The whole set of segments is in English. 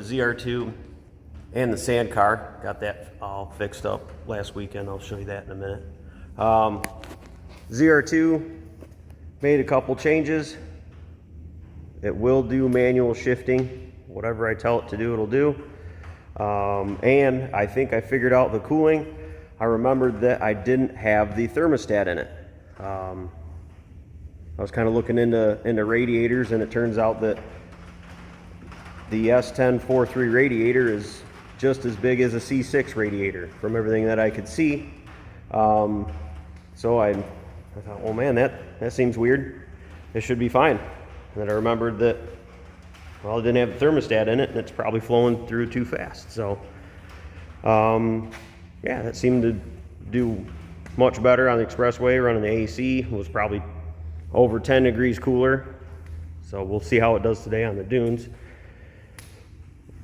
the ZR2 and the sand car. Got that all fixed up last weekend. I'll show you that in a minute. ZR2 made a couple changes. It will do manual shifting. Whatever I tell it to do, it'll do. And I think I figured out the cooling. I remembered that I didn't have the thermostat in it. I was kind of looking into radiators, and it turns out that the S1043 radiator is just as big as a C6 radiator from everything that I could see. So I thought, oh man, that seems weird. It should be fine. And then I remembered that, well, it didn't have the thermostat in it, and it's probably flowing through too fast. So, yeah, that seemed to do much better on the expressway. Running the AC it was probably over 10 degrees cooler. So we'll see how it does today on the dunes.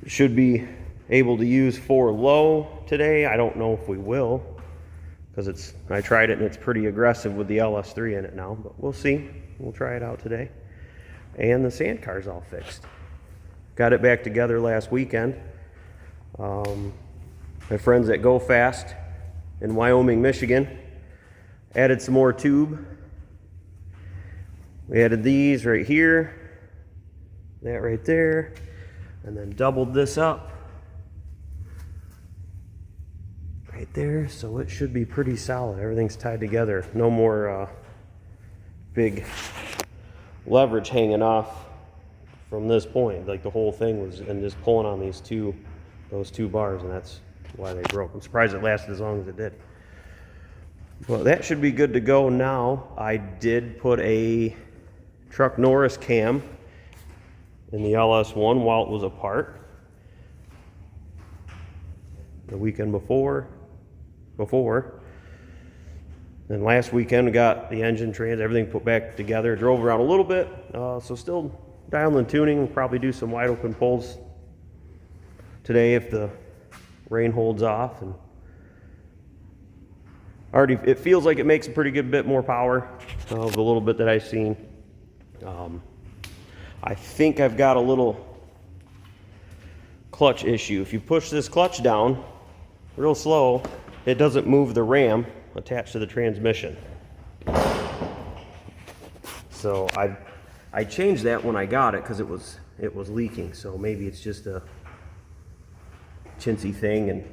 Should be able to use 4 low today. I don't know if we will, because I tried it and it's pretty aggressive with the LS3 in it now, but we'll see. We'll try it out today. And the sand car's all fixed. Got it back together last weekend. My friends at Go Fast in Wyoming, Michigan added some more tube. We added these right here, that right there, and then doubled this up right there, so it should be pretty solid. Everything's tied together. No more big leverage hanging off from this point. Like the whole thing was and just pulling on those two bars, and that's why they broke. I'm surprised it lasted as long as it did. Well, that should be good to go now. I did put a Truck Norris cam in the LS1 while it was apart. The weekend before. And last weekend we got the engine, trans, everything put back together. Drove around a little bit, so still dialing and tuning. We'll probably do some wide open pulls today if the rain holds off. And already it feels like it makes a pretty good bit more power of the little bit that I've seen. I think I've got a little clutch issue. If you push this clutch down real slow, it doesn't move the ram attached to the transmission. So I changed that when I got it because it was leaking. So maybe it's just a chintzy thing and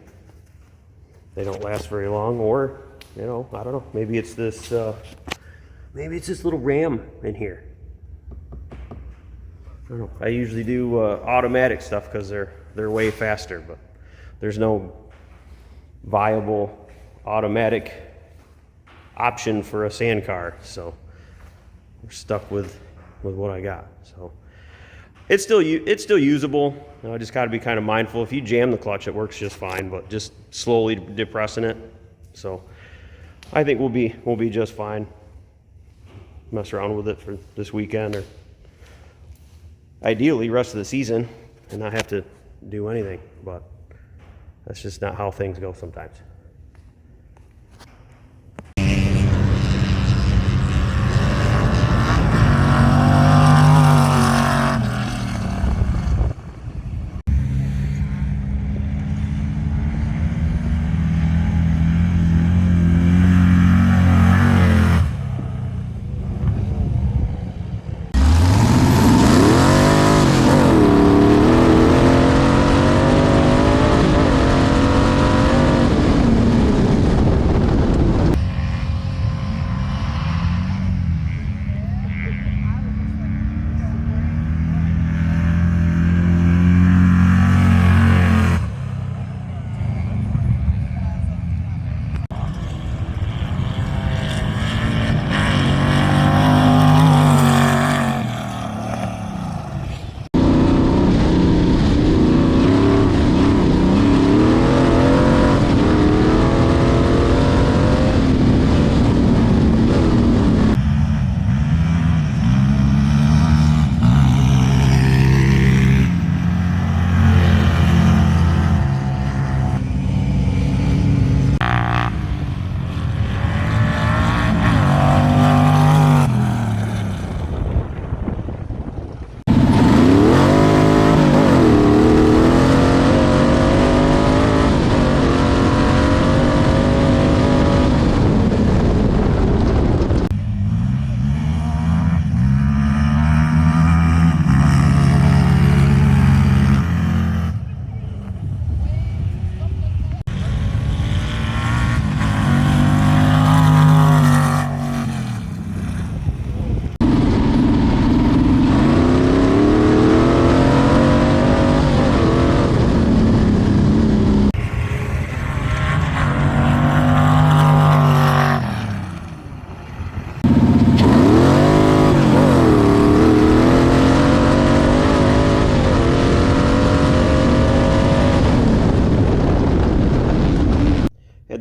they don't last very long, or I don't know. Maybe it's this little ram in here. I don't know. I usually do automatic stuff because they're way faster, but there's no viable automatic option for a sand car, so we're stuck with what I got. So it's still usable. I just got to be kind of mindful. If you jam the clutch, it works just fine, but just slowly depressing it. So I think we'll be just fine. Mess around with it for this weekend, or ideally rest of the season, and not have to do anything. But that's just not how things go sometimes.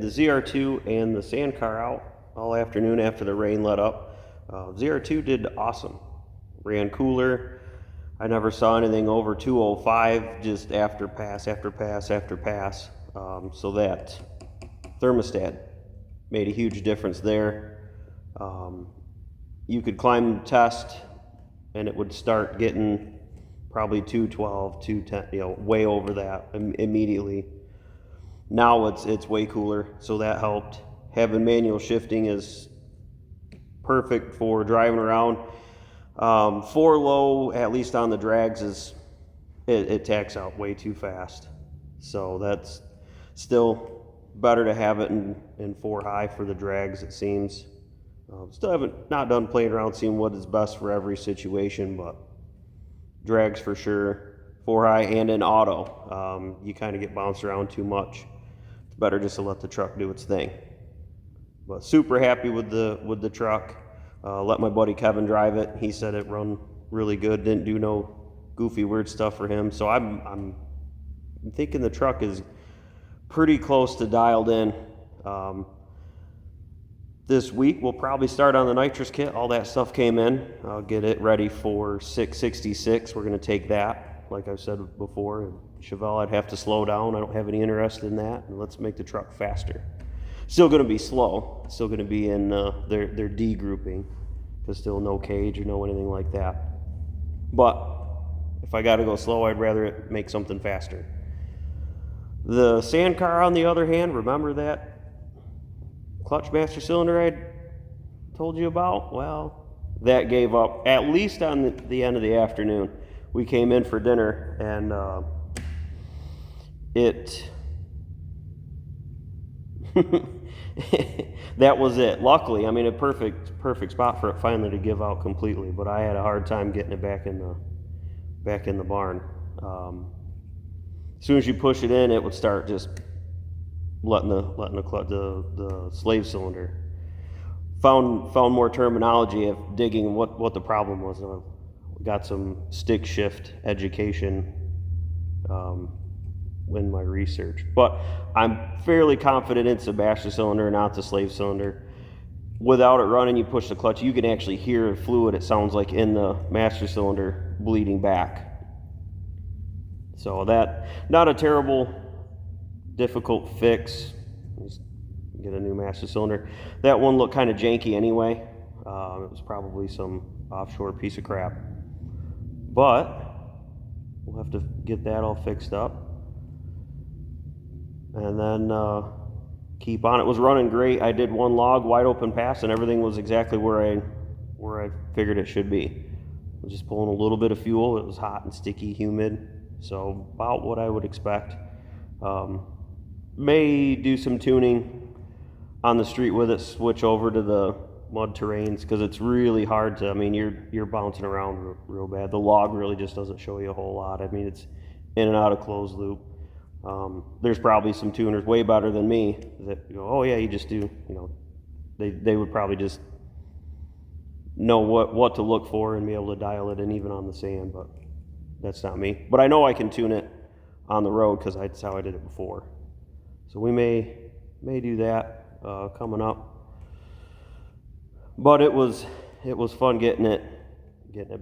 the ZR2 and the sand car out all afternoon after the rain let up. ZR2 did awesome. Ran cooler. I never saw anything over 205 just after pass after pass after pass. So that thermostat made a huge difference there. You could climb the test and it would start getting probably 212, 210, you know, way over that immediately. Now it's way cooler, so that helped. Having manual shifting is perfect for driving around. 4 low, at least on the drags, it tacks out way too fast. So that's still better to have it in 4 high for the drags, it seems. Still haven't not done playing around seeing what is best for every situation, but drags for sure. 4 high and in auto. You kind of get bounced around too much. It's better just to let the truck do its thing. But super happy with the truck. Let my buddy Kevin drive it. He said it run really good. Didn't do no goofy weird stuff for him. So I'm thinking the truck is pretty close to dialed in. This week we'll probably start on the nitrous kit. All that stuff came in. I'll get it ready for 666. We're going to take that, like I said before. Chevelle, I'd have to slow down. I don't have any interest in that. And let's make the truck faster. Still going to be slow. Still going to be in their D grouping, because still no cage or no anything like that. But if I got to go slow, I'd rather it make something faster. The sand car, on the other hand, remember that clutch master cylinder I told you about? Well, that gave up, at least on the end of the afternoon. We came in for dinner, and that was it. Luckily, I mean, a perfect spot for it finally to give out completely, but I had a hard time getting it back in the barn. As soon as you push it in, it would start just letting the slave cylinder. Found more terminology of digging what the problem was. Got some stick shift education in my research, but I'm fairly confident it's the master cylinder, not the slave cylinder. Without it running, you push the clutch, you can actually hear the fluid, it sounds like, in the master cylinder bleeding back. So that, not a terrible, difficult fix. Just get a new master cylinder. That one looked kind of janky anyway. It was probably some offshore piece of crap. But we'll have to get that all fixed up. And then keep on. It was running great. I did 1 log, wide open pass, and everything was exactly where I figured it should be. I was just pulling a little bit of fuel. It was hot and sticky, humid. So about what I would expect. May do some tuning on the street with it, switch over to the mud terrains, because it's really hard to, I mean, you're bouncing around real bad. The log really just doesn't show you a whole lot. I mean, it's in and out of closed loop. There's probably some tuners way better than me that go, oh yeah, you just do, you know, they would probably just know what to look for and be able to dial it in even on the sand, but that's not me. But I know I can tune it on the road, because that's how I did it before. So we may do that coming up. But it was fun getting it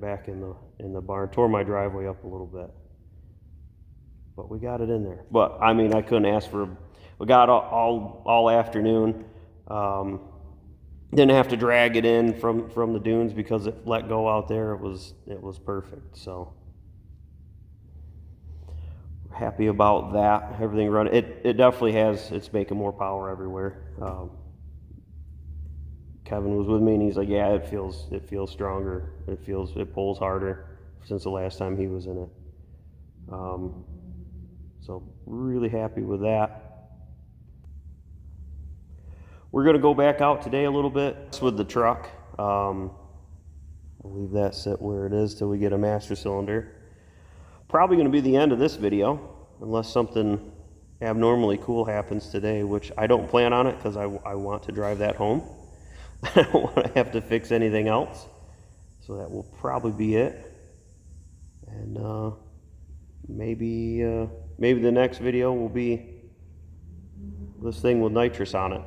back in the barn. Tore my driveway up a little bit, but we got it in there. But I mean, I couldn't ask for. We got all afternoon. Didn't have to drag it in from the dunes because it let go out there. It was perfect. So happy about that. Everything running. It definitely has. It's making more power everywhere. Kevin was with me, and he's like, yeah, it feels stronger. It pulls harder since the last time he was in it. So really happy with that. We're going to go back out today a little bit with the truck. I'll leave that sit where it is till we get a master cylinder. Probably going to be the end of this video, unless something abnormally cool happens today, which I don't plan on it, because I want to drive that home. I don't want to have to fix anything else. So that will probably be it. And maybe the next video will be this thing with nitrous on it.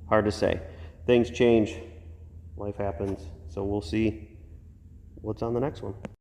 Hard to say. Things change. Life happens. So we'll see what's on the next one.